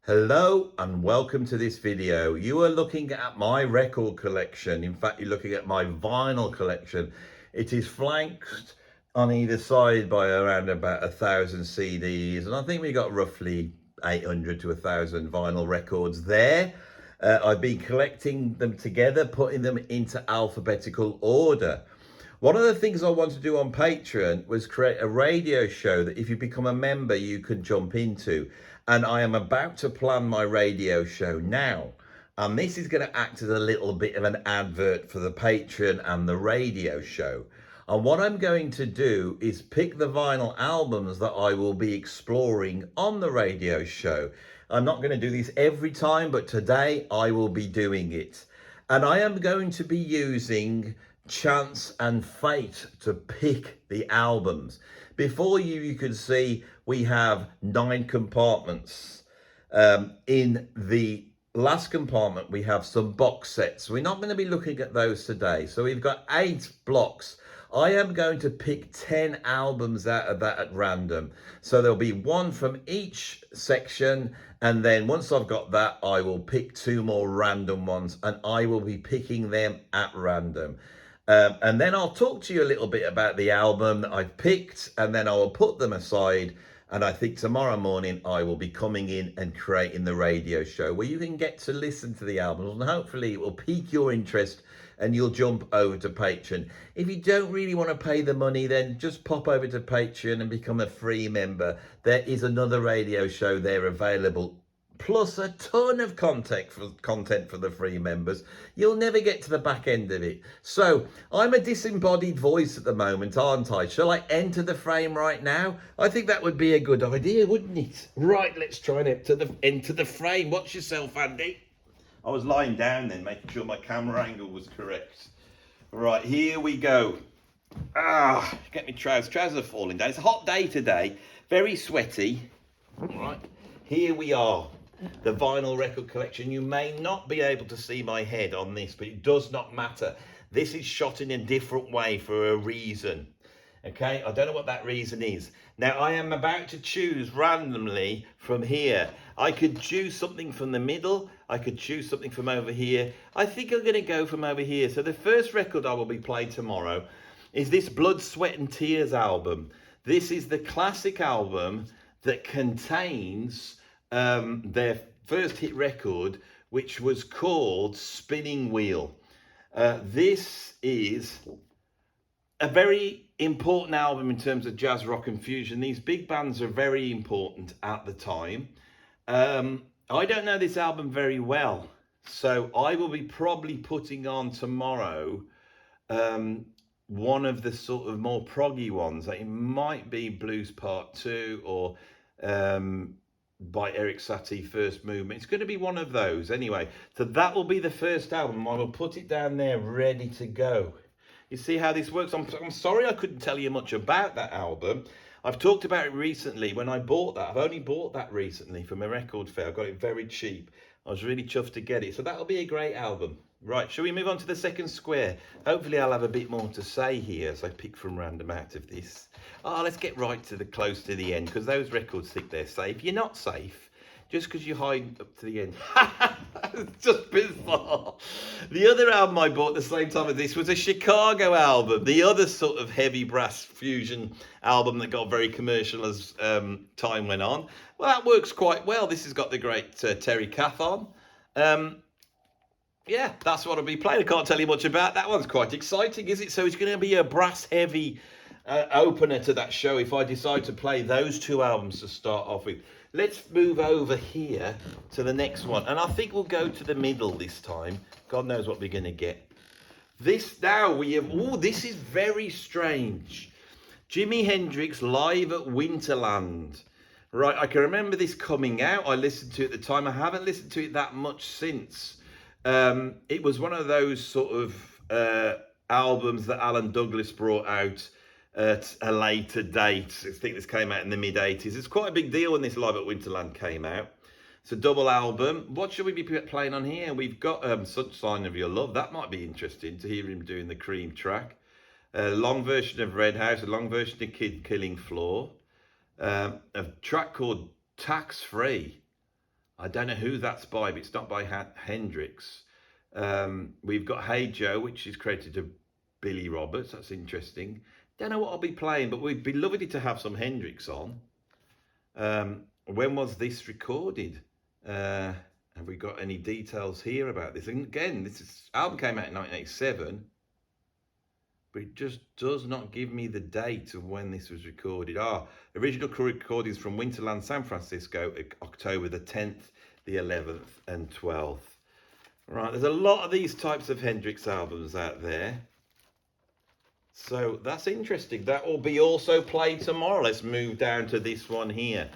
Hello and welcome to this video. You are looking at my record collection. In fact, you're looking at my vinyl collection. It is flanked on either side by around about 1,000 CDs, and I think we got roughly 800 to 1,000 vinyl records there. I've been collecting them together, putting them into alphabetical order. One of the things I want to do on Patreon was create a radio show that if you become a member, you can jump into. And I am about to plan my radio show now. And this is going to act as a little bit of an advert for the Patreon and the radio show. And what I'm going to do is pick the vinyl albums that I will be exploring on the radio show. I'm not going to do this every time, but today I will be doing it. And I am going to be using chance and fate to pick the albums. Before you can see we have 9 compartments. In the last compartment we have some box sets. We're not going to be looking at those today, so we've got 8 blocks. I am going to pick 10 albums out of that at random, so there'll be one from each section, and then once I've got that I will pick 2 more random ones, and I will be picking them at random. And then I'll talk to you a little bit about the album that I've picked, and then I will put them aside. And I think tomorrow morning I will be coming in and creating the radio show where you can get to listen to the albums, and hopefully it will pique your interest and you'll jump over to Patreon. If you don't really want to pay the money, then just pop over to Patreon and become a free member. There is another radio show there available, plus a ton of content for the free members. You'll never get to the back end of it. So I'm a disembodied voice at the moment, aren't I? Shall I enter the frame right now? I think that would be a good idea, wouldn't it? Right, let's try and enter the frame. Watch yourself, Andy. I was lying down then, making sure my camera angle was correct. Right, here we go. Get me trousers. Trousers are falling down. It's a hot day today, very sweaty. All right, here we are. The vinyl record collection. You may not be able to see my head on this, but it does not matter. This is shot in a different way for a reason. Okay, I don't know what that reason is. Now I am about to choose randomly from here. I could choose something from the middle. I could choose something from over here. I think I'm going to go from over here. So the first record I will be playing tomorrow is this Blood, Sweat and Tears album. This is the classic album that contains their first hit record, which was called Spinning Wheel. This is a very important album in terms of jazz, rock and fusion. These big bands are very important at the time. I don't know this album very well, so I will be probably putting on tomorrow one of the sort of more proggy ones. It might be Blues Part 2 or by Eric Satie, First Movement. It's going to be one of those anyway. So that will be the first album. I will put it down there ready to go. You see how this works? I'm sorry I couldn't tell you much about that album. I've talked about it recently when I bought that. I've only bought that recently from a record fair. I got it very cheap. I was really chuffed to get it. So that'll be a great album. Right, shall we move on to the second square? Hopefully I'll have a bit more to say here as I pick from random out of this. Let's get right to the close to the end, because those records think they're safe. You're not safe just because you hide up to the end. It's just bizarre. The other album I bought at the same time as this was a Chicago album, the other sort of heavy brass fusion album that got very commercial as time went on. Well, that works quite well. This has got the great Terry Kath on. Yeah, that's what I'll be playing. I can't tell you much about that. One's quite exciting, is it? So it's going to be a brass heavy opener to that show if I decide to play those 2 albums to start off with. Let's move over here to the next one, and I think we'll go to the middle this time. God knows what we're going to get. This now we have. Oh, this is very strange. Jimi Hendrix live at Winterland. Right, I can remember this coming out. I listened to it at the time. I haven't listened to it that much since. It was one of those sort of albums that Alan Douglas brought out at a later date. I think this came out in the mid-80s. It's quite a big deal when this Live at Winterland came out. It's a double album. What should we be playing on here? We've got Such Sign of Your Love. That might be interesting to hear him doing the Cream track. A long version of Red House, a long version of Kid Killing Floor. A track called Tax Free. I don't know who that's by, but it's not by Hendrix. We've got Hey Joe, which is credited to Billy Roberts. That's interesting. Don't know what I'll be playing, but we'd be lovely to have some Hendrix on. When was this recorded? Have we got any details here about this? And again, this album came out in 1987, but it just does not give me the date of when this was recorded. Original recordings from Winterland, San Francisco, October the 10th, the 11th and 12th. Right, there's a lot of these types of Hendrix albums out there. So that's interesting. That will be also played tomorrow. Let's move down to this one here.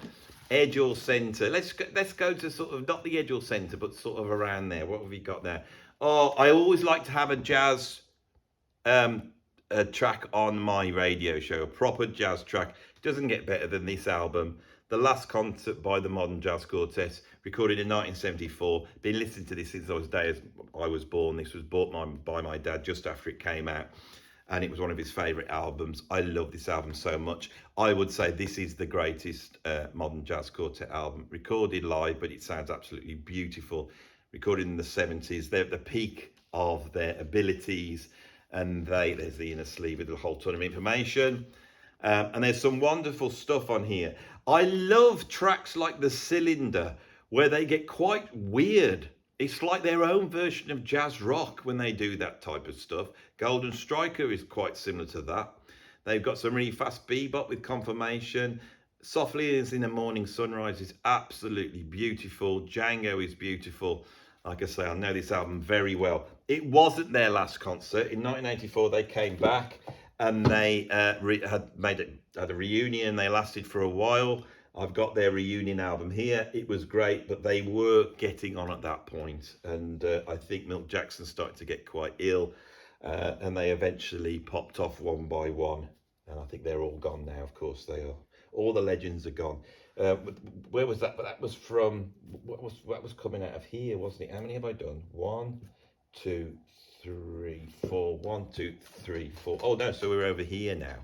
Edge or centre. Let's go to sort of, not the edge or centre, but sort of around there. What have we got there? Oh, I always like to have a jazz a track on my radio show, a proper jazz track. It doesn't get better than this album. The Last Concert by the Modern Jazz Quartet, recorded in 1974. Been listening to this since I was born. This was bought by my dad just after it came out, and it was one of his favourite albums. I love this album so much. I would say this is the greatest Modern Jazz Quartet album. Recorded live, but it sounds absolutely beautiful. Recorded in the 70s. They're at the peak of their abilities, and there's the inner sleeve with a whole ton of information. And there's some wonderful stuff on here. I love tracks like The Cylinder, where they get quite weird. It's like their own version of jazz rock when they do that type of stuff. Golden Striker is quite similar to that. They've got some really fast bebop with Confirmation. Softly as in a Morning Sunrise is absolutely beautiful. Django is beautiful. Like I say, I know this album very well. It wasn't their last concert. In 1984, they came back and they had a reunion. They lasted for a while. I've got their reunion album here. It was great, but they were getting on at that point. And I think Milt Jackson started to get quite ill, and they eventually popped off one by one. And I think they're all gone now, of course they are. All the legends are gone. Where was that? But that was from, that was coming out of here, wasn't it? How many have I done? 1, 2, 3, 4. 1, 2, 3, 4. Oh no, so we're over here now.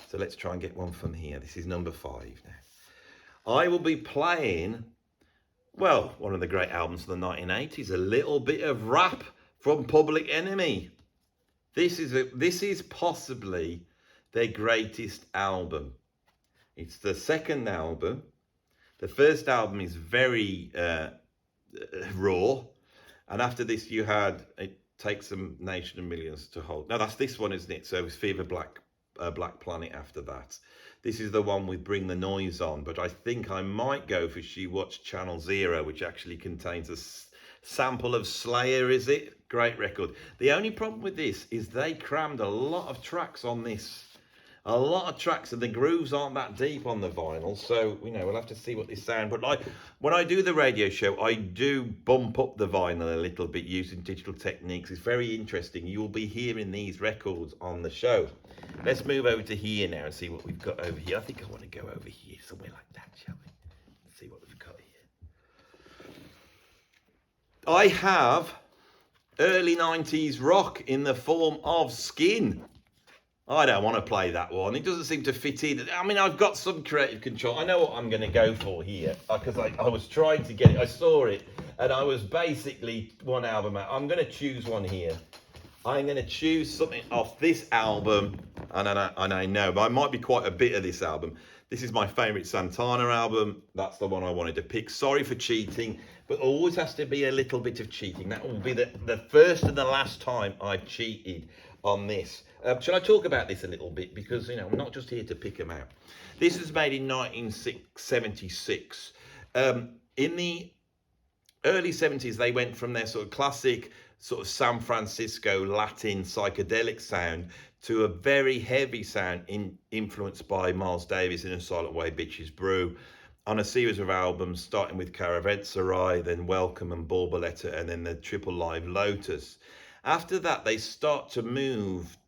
So let's try and get one from here. This is number 5 now. I will be playing, well, one of the great albums of the 1980s, a little bit of rap from Public Enemy. This is possibly their greatest album. It's the second album. The first album is very raw, and after this you had It Takes a Nation of Millions to Hold. No, that's this one, isn't it? So it's Fever Black Planet after that. This is the one with Bring the Noise on, but I think I might go for She Watched Channel Zero, which actually contains a sample of Slayer, is it? Great record. The only problem with this is they crammed a lot of tracks on this. A lot of tracks, and the grooves aren't that deep on the vinyl, so we'll have to see what they sound. But when I do the radio show, I do bump up the vinyl a little bit using digital techniques. It's very interesting. You'll be hearing these records on the show. Let's move over to here now and see what we've got over here. I think I want to go over here, somewhere like that, shall we? Let's see what we've got here. I have early 90s rock in the form of Skin. I don't want to play that one. It doesn't seem to fit in. I mean, I've got some creative control. I know what I'm going to go for here, because I was trying to get it. I saw it, and I was basically one album out. I'm going to choose one here. I'm going to choose something off this album, and I know, but I might be quite a bit of this album. This is my favourite Santana album. That's the one I wanted to pick. Sorry for cheating, but always has to be a little bit of cheating. That will be the first and the last time I've cheated on this. Shall I talk about this a little bit? Because, I'm not just here to pick them out. This was made in 1976. In the early 70s, they went from their sort of classic sort of San Francisco Latin psychedelic sound to a very heavy sound influenced by Miles Davis in A Silent Way, Bitches Brew, on a series of albums starting with Caravanserai, then Welcome and Borboleta, and then the Triple Live Lotus. After that, they start to move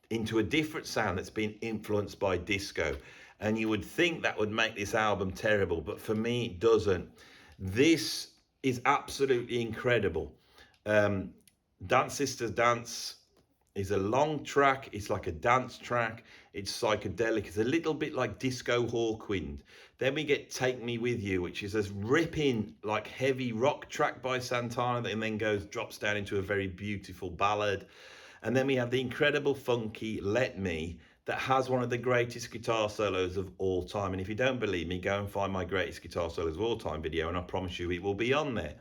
into a different sound that's been influenced by disco. And you would think that would make this album terrible, but for me, it doesn't. This is absolutely incredible. Dance Sisters Dance is a long track. It's like a dance track. It's psychedelic. It's a little bit like Disco Hawkwind. Then we get Take Me With You, which is a ripping, like heavy rock track by Santana that then drops down into a very beautiful ballad. And then we have the incredible funky Let Me that has one of the greatest guitar solos of all time. And if you don't believe me, go and find my greatest guitar solos of all time video, and I promise you it will be on there.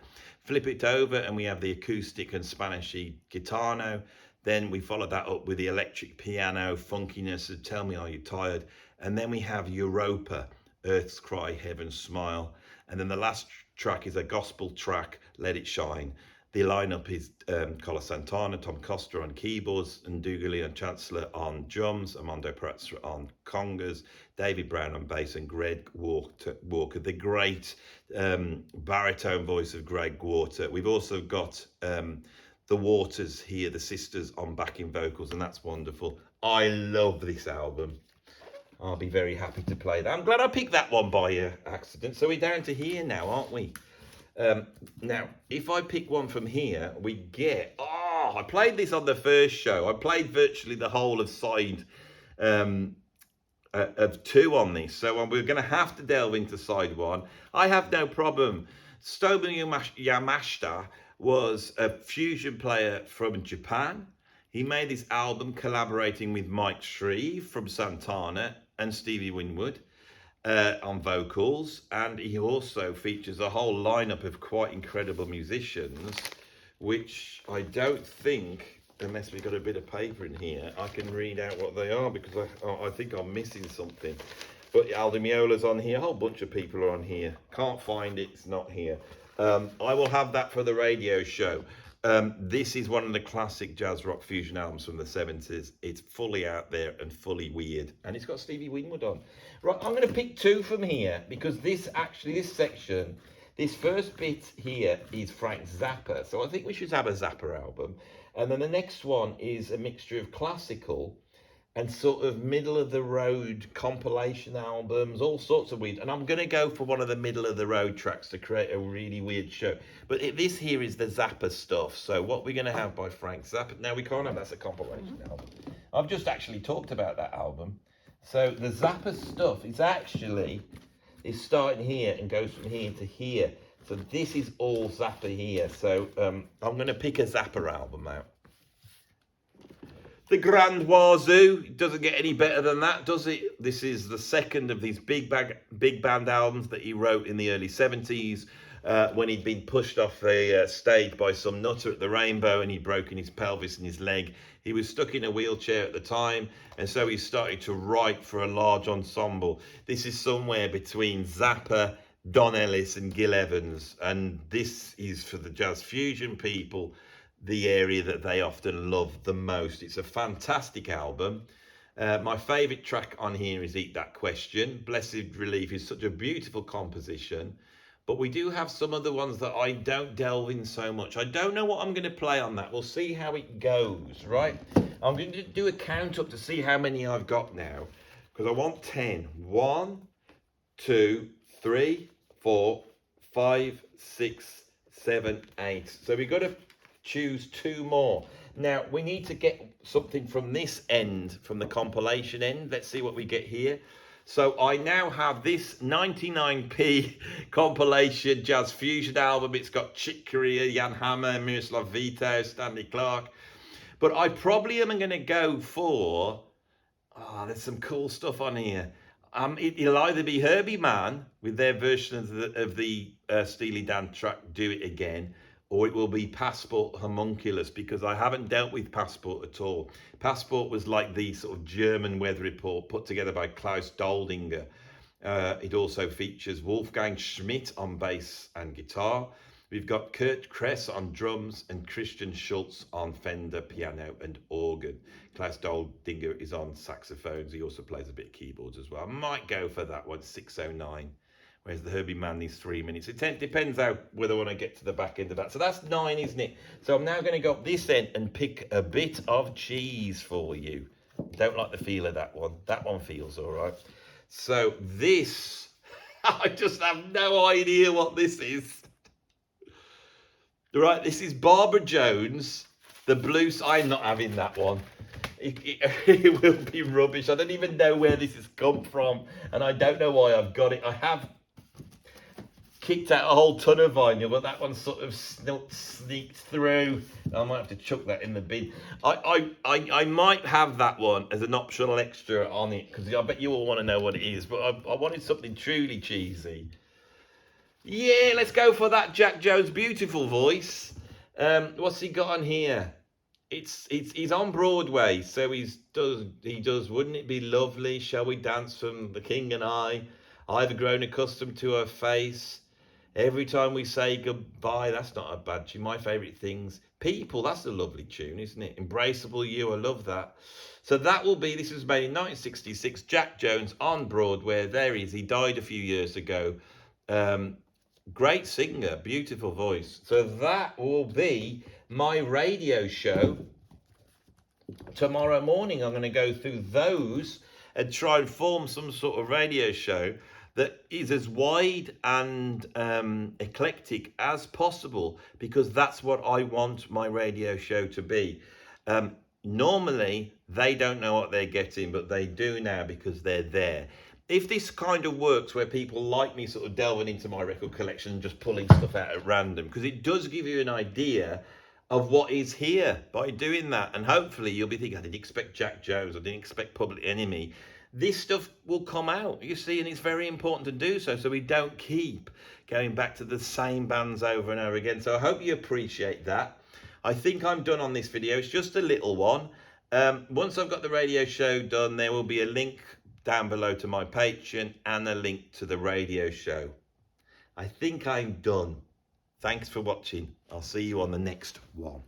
Flip it over and we have the acoustic and Spanishy guitarno. Then we follow that up with the electric piano funkiness of Tell Me Are You Tired. And then we have Europa, Earth's Cry, Heaven's Smile. And then the last track is a gospel track, Let It Shine. The lineup is Carlos Santana, Tom Costa on keyboards, and Dougalé and Chancellor on drums, Armando Prats on congas, David Brown on bass, and Greg Walker, the great baritone voice of Greg Walker. We've also got the Waters here, the sisters on backing vocals, and that's wonderful. I love this album. I'll be very happy to play that. I'm glad I picked that one by accident. So we're down to here now, aren't we? Now, if I pick one from here, we get... Oh, I played this on the first show. I played virtually the whole of side of 2 on this. So we're going to have to delve into side 1. I have no problem. Stomu Yamashta was a fusion player from Japan. He made this album collaborating with Mike Shreve from Santana and Stevie Winwood on vocals, and he also features a whole lineup of quite incredible musicians, which I don't think, unless we've got a bit of paper in here, I can read out what they are, because I think I'm missing something. But Aldo Meola's on here, a whole bunch of people are on here. Can't find it, it's not here. I will have that for the radio show. This is one of the classic jazz rock fusion albums from the 70s. It's fully out there and fully weird. And it's got Stevie Winwood on. Right, I'm going to pick 2 from here, because this section, this first bit here is Frank Zappa. So I think we should have a Zappa album. And then the next one is a mixture of classical and sort of middle of the road compilation albums, all sorts of weird. And I'm going to go for one of the middle of the road tracks to create a really weird show. But this here is the Zappa stuff. So what we're going to have by Frank Zappa. Now we can't have that's a compilation album. I've just actually talked about that album. So the Zappa stuff is starting here and goes from here to here. So this is all Zappa here. So I'm going to pick a Zappa album out. The Grand Wazoo, it doesn't get any better than that, does it? This is the second of these big band albums that he wrote in the early 70s when he'd been pushed off the stage by some nutter at the Rainbow and he'd broken his pelvis and his leg. He was stuck in a wheelchair at the time, and so he started to write for a large ensemble. This is somewhere between Zappa, Don Ellis and Gil Evans, and this is for the jazz fusion people, the area that they often love the most. It's a fantastic album. My favourite track on here is Eat That Question. Blessed Relief is such a beautiful composition, but we do have some other ones that I don't delve in so much. I don't know what I'm going to play on that. We'll see how it goes, right? I'm going to do a count up to see how many I've got now, because I want 10. 1, 2, 3, 4, 5, 6, 7, 8. So we've got to choose 2 more. Now we need to get something from this end, from the compilation end. Let's see what we get here. So I now have this 99p compilation jazz fusion album. It's got Chick Corea, Jan Hammer, Miroslav Vito, Stanley Clarke. But I probably am going to go for, there's some cool stuff on here. It'll either be Herbie Mann with their version of the Steely Dan track Do It Again, or it will be Passport Homunculus, because I haven't dealt with Passport at all. Passport was like the sort of German weather report put together by Klaus Doldinger. It also features Wolfgang Schmidt on bass and guitar. We've got Kurt Kress on drums and Christian Schultz on Fender piano and organ. Klaus Doldinger is on saxophones. He also plays a bit of keyboards as well. I might go for that one, 609. Whereas the Herbie Mann is 3 minutes. It depends whether I want to get to the back end of that. So that's 9, isn't it? So I'm now going to go up this end and pick a bit of cheese for you. Don't like the feel of that one. That one feels all right. So this, I just have no idea what this is. Right, this is Barbara Jones The blue, I'm not having that one. It will be rubbish. I don't even know where this has come from, and I don't know why I've got it. I have kicked out a whole ton of vinyl, but that one sort of sneaked through. I might have to chuck that in the bin. I might have that one as an optional extra on it, because I bet you all want to know what it is, but I wanted something truly cheesy. Yeah, let's go for that Jack Jones' beautiful voice. What's he got on here? He's on Broadway, so he does Wouldn't It Be Lovely, Shall We Dance from The King and I've grown accustomed to her face, Every Time We Say Goodbye, that's not a bad tune. My favourite things, People, that's a lovely tune, isn't it? Embraceable You, I love that. So that will be, this was made in 1966, Jack Jones on Broadway. There he is, he died a few years ago. Great singer, beautiful voice. So that will be my radio show tomorrow morning. I'm going to go through those and try and form some sort of radio show that is as wide and eclectic as possible, because that's what I want my radio show to be. Normally, they don't know what they're getting, but they do now because they're there. If this kind of works, where people like me sort of delving into my record collection and just pulling stuff out at random, because it does give you an idea of what is here by doing that. And hopefully you'll be thinking, I didn't expect Jack Jones, I didn't expect Public Enemy. This stuff will come out, you see, and it's very important to do so we don't keep going back to the same bands over and over again. So I hope you appreciate that. I think I'm done on this video. It's just a little one. Once I've got the radio show done, there will be a link down below to my Patreon and a link to the radio show. I think I'm done. Thanks for watching. I'll see you on the next one.